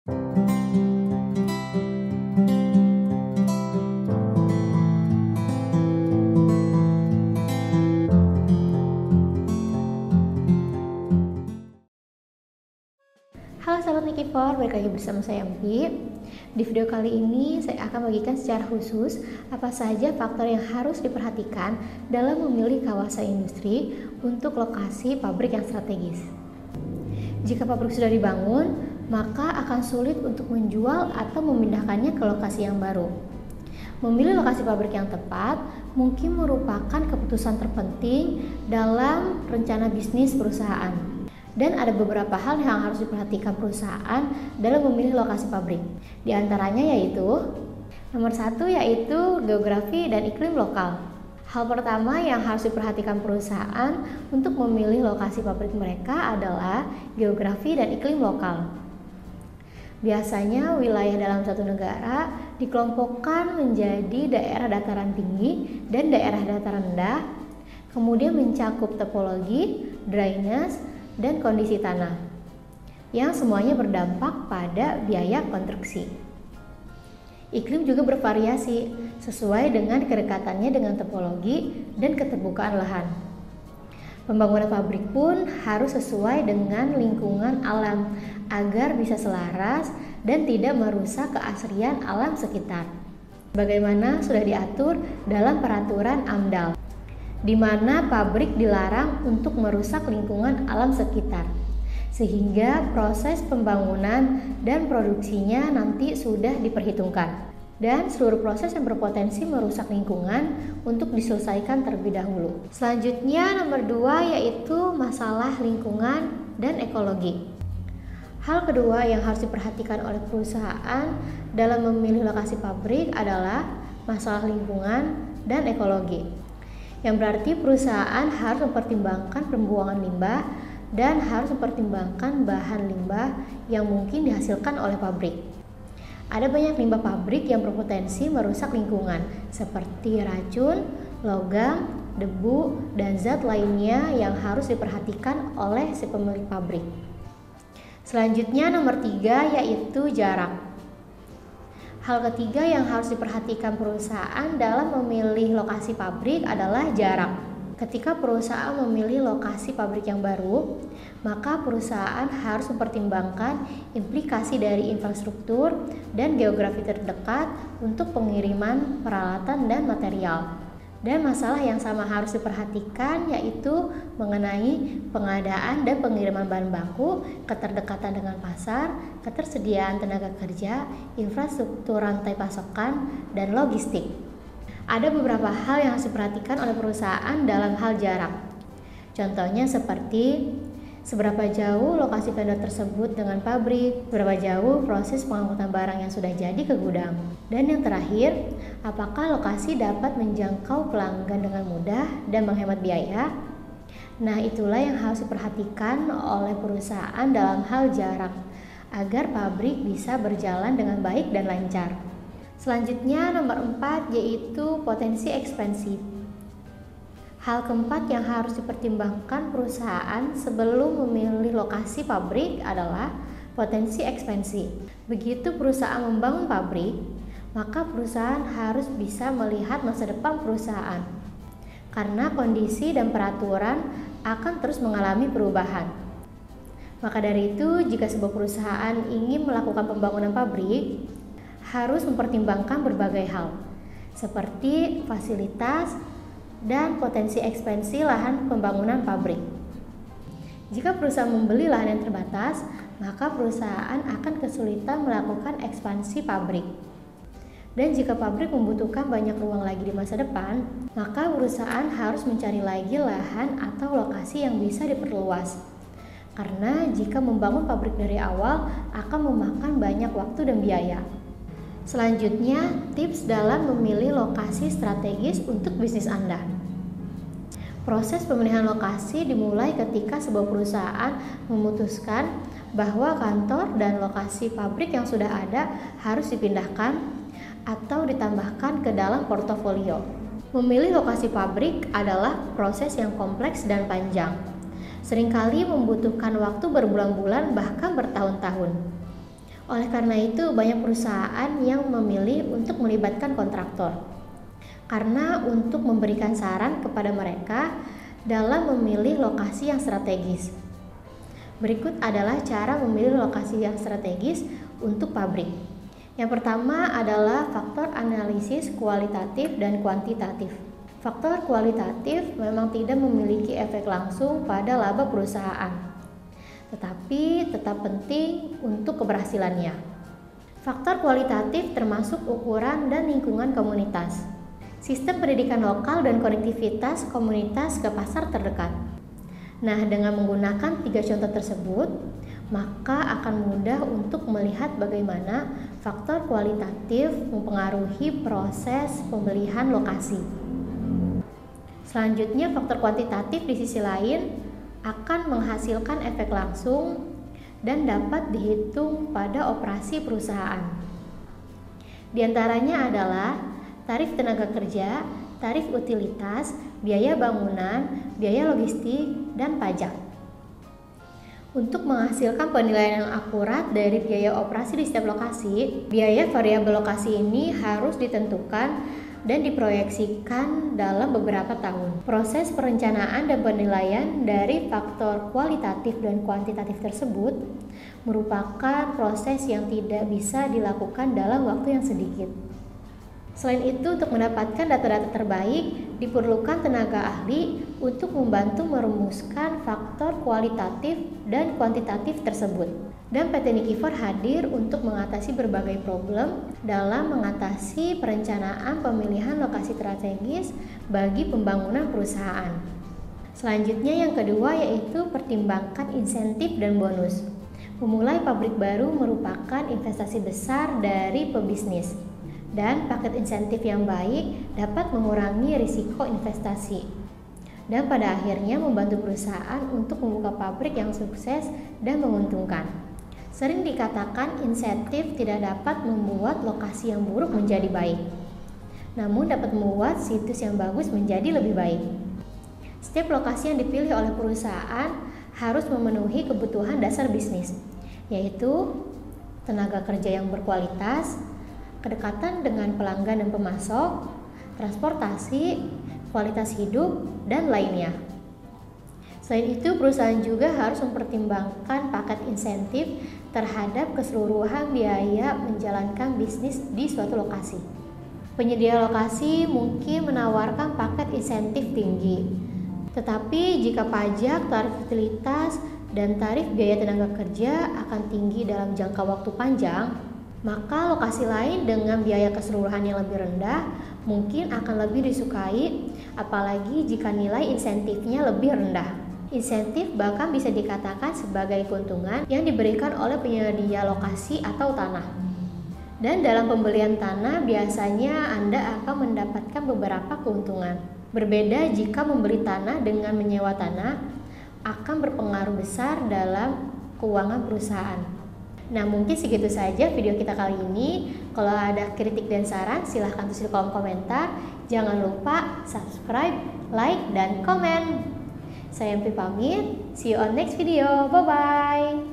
Halo sahabat Nikifor, balik lagi bersama saya Empi. Di video kali ini saya akan bagikan secara khusus apa saja faktor yang harus diperhatikan dalam memilih kawasan industri untuk lokasi pabrik yang strategis. Jika pabrik sudah dibangun, maka akan sulit untuk menjual atau memindahkannya ke lokasi yang baru. Memilih lokasi pabrik yang tepat mungkin merupakan keputusan terpenting dalam rencana bisnis perusahaan. Dan ada beberapa hal yang harus diperhatikan perusahaan dalam memilih lokasi pabrik. Di antaranya yaitu nomor 1 yaitu geografi dan iklim lokal. Hal pertama yang harus diperhatikan perusahaan untuk memilih lokasi pabrik mereka adalah geografi dan iklim lokal. Biasanya wilayah dalam satu negara dikelompokkan menjadi daerah dataran tinggi dan daerah dataran rendah, kemudian mencakup topologi, drainase, dan kondisi tanah, yang semuanya berdampak pada biaya konstruksi. Iklim juga bervariasi sesuai dengan kedekatannya dengan topologi dan keterbukaan lahan. Pembangunan pabrik pun harus sesuai dengan lingkungan alam agar bisa selaras dan tidak merusak keasrian alam sekitar. Bagaimana sudah diatur dalam peraturan AMDAL, di mana pabrik dilarang untuk merusak lingkungan alam sekitar, sehingga proses pembangunan dan produksinya nanti sudah diperhitungkan, dan seluruh proses yang berpotensi merusak lingkungan untuk diselesaikan terlebih dahulu. Selanjutnya nomor 2 yaitu masalah lingkungan dan ekologi. Hal kedua yang harus diperhatikan oleh perusahaan dalam memilih lokasi pabrik adalah masalah lingkungan dan ekologi, yang berarti perusahaan harus mempertimbangkan pembuangan limbah dan harus mempertimbangkan bahan limbah yang mungkin dihasilkan oleh pabrik. Ada banyak limbah pabrik yang berpotensi merusak lingkungan seperti racun, logam, debu, dan zat lainnya yang harus diperhatikan oleh si pemilik pabrik. Selanjutnya nomor 3 yaitu jarak. Hal ketiga yang harus diperhatikan perusahaan dalam memilih lokasi pabrik adalah jarak. Ketika perusahaan memilih lokasi pabrik yang baru, maka perusahaan harus mempertimbangkan implikasi dari infrastruktur dan geografi terdekat untuk pengiriman peralatan dan material. Dan masalah yang sama harus diperhatikan yaitu mengenai pengadaan dan pengiriman bahan baku, keterdekatan dengan pasar, ketersediaan tenaga kerja, infrastruktur rantai pasokan, dan logistik. Ada beberapa hal yang harus diperhatikan oleh perusahaan dalam hal jarak. Contohnya seperti seberapa jauh lokasi vendor tersebut dengan pabrik, seberapa jauh proses pengangkutan barang yang sudah jadi ke gudang. Dan yang terakhir, apakah lokasi dapat menjangkau pelanggan dengan mudah dan menghemat biaya? Nah, itulah yang harus diperhatikan oleh perusahaan dalam hal jarak, agar pabrik bisa berjalan dengan baik dan lancar. Selanjutnya nomor 4 yaitu potensi ekspansi. Hal keempat yang harus dipertimbangkan perusahaan sebelum memilih lokasi pabrik adalah potensi ekspansi. Begitu perusahaan membangun pabrik, maka perusahaan harus bisa melihat masa depan perusahaan, karena kondisi dan peraturan akan terus mengalami perubahan. Maka dari itu, jika sebuah perusahaan ingin melakukan pembangunan pabrik, harus mempertimbangkan berbagai hal, seperti fasilitas dan potensi ekspansi lahan pembangunan pabrik. Jika perusahaan membeli lahan yang terbatas, maka perusahaan akan kesulitan melakukan ekspansi pabrik. Dan jika pabrik membutuhkan banyak ruang lagi di masa depan, maka perusahaan harus mencari lagi lahan atau lokasi yang bisa diperluas. Karena jika membangun pabrik dari awal akan memakan banyak waktu dan biaya. Selanjutnya, tips dalam memilih lokasi strategis untuk bisnis Anda. Proses pemilihan lokasi dimulai ketika sebuah perusahaan memutuskan bahwa kantor dan lokasi pabrik yang sudah ada harus dipindahkan atau ditambahkan ke dalam portofolio. Memilih lokasi pabrik adalah proses yang kompleks dan panjang. Seringkali membutuhkan waktu berbulan-bulan bahkan bertahun-tahun. Oleh karena itu, banyak perusahaan yang memilih untuk melibatkan kontraktor. Karena untuk memberikan saran kepada mereka dalam memilih lokasi yang strategis. Berikut adalah cara memilih lokasi yang strategis untuk pabrik. Yang pertama adalah faktor analisis kualitatif dan kuantitatif. Faktor kualitatif memang tidak memiliki efek langsung pada laba perusahaan, tetapi tetap penting untuk keberhasilannya. Faktor kualitatif termasuk ukuran dan lingkungan komunitas, sistem pendidikan lokal dan konektivitas komunitas ke pasar terdekat. Nah, dengan menggunakan 3 contoh tersebut, maka akan mudah untuk melihat bagaimana faktor kualitatif mempengaruhi proses pemilihan lokasi. Selanjutnya, faktor kuantitatif di sisi lain akan menghasilkan efek langsung dan dapat dihitung pada operasi perusahaan. Di antaranya adalah tarif tenaga kerja, tarif utilitas, biaya bangunan, biaya logistik, dan pajak. Untuk menghasilkan penilaian yang akurat dari biaya operasi di setiap lokasi, biaya variabel lokasi ini harus ditentukan dan diproyeksikan dalam beberapa tahun. Proses perencanaan dan penilaian dari faktor kualitatif dan kuantitatif tersebut merupakan proses yang tidak bisa dilakukan dalam waktu yang sedikit. Selain itu, untuk mendapatkan data-data terbaik, diperlukan tenaga ahli untuk membantu merumuskan faktor kualitatif dan kuantitatif tersebut. Dan PT Nikifor hadir untuk mengatasi berbagai problem dalam mengatasi perencanaan pemilihan lokasi strategis bagi pembangunan perusahaan. Selanjutnya yang kedua yaitu pertimbangkan insentif dan bonus. Memulai pabrik baru merupakan investasi besar dari pebisnis. Dan paket insentif yang baik dapat mengurangi risiko investasi dan pada akhirnya membantu perusahaan untuk membuka pabrik yang sukses dan menguntungkan. Sering dikatakan insentif tidak dapat membuat lokasi yang buruk menjadi baik, namun dapat membuat situs yang bagus menjadi lebih baik. Setiap lokasi yang dipilih oleh perusahaan harus memenuhi kebutuhan dasar bisnis, yaitu tenaga kerja yang berkualitas, kedekatan dengan pelanggan dan pemasok, transportasi, kualitas hidup, dan lainnya. Selain itu, perusahaan juga harus mempertimbangkan paket insentif terhadap keseluruhan biaya menjalankan bisnis di suatu lokasi. Penyedia lokasi mungkin menawarkan paket insentif tinggi, tetapi jika pajak, tarif utilitas, dan tarif biaya tenaga kerja akan tinggi dalam jangka waktu panjang, maka lokasi lain dengan biaya keseluruhan yang lebih rendah mungkin akan lebih disukai, apalagi jika nilai insentifnya lebih rendah. Insentif bahkan bisa dikatakan sebagai keuntungan yang diberikan oleh penyedia lokasi atau tanah. Dan dalam pembelian tanah biasanya Anda akan mendapatkan beberapa keuntungan. Berbeda jika membeli tanah dengan menyewa tanah akan berpengaruh besar dalam keuangan perusahaan. Nah, mungkin segitu saja video kita kali ini. Kalau ada kritik dan saran, silahkan tulis di kolom komentar. Jangan lupa subscribe, like, dan komen. Saya Empi pamit. See you on next video. Bye-bye.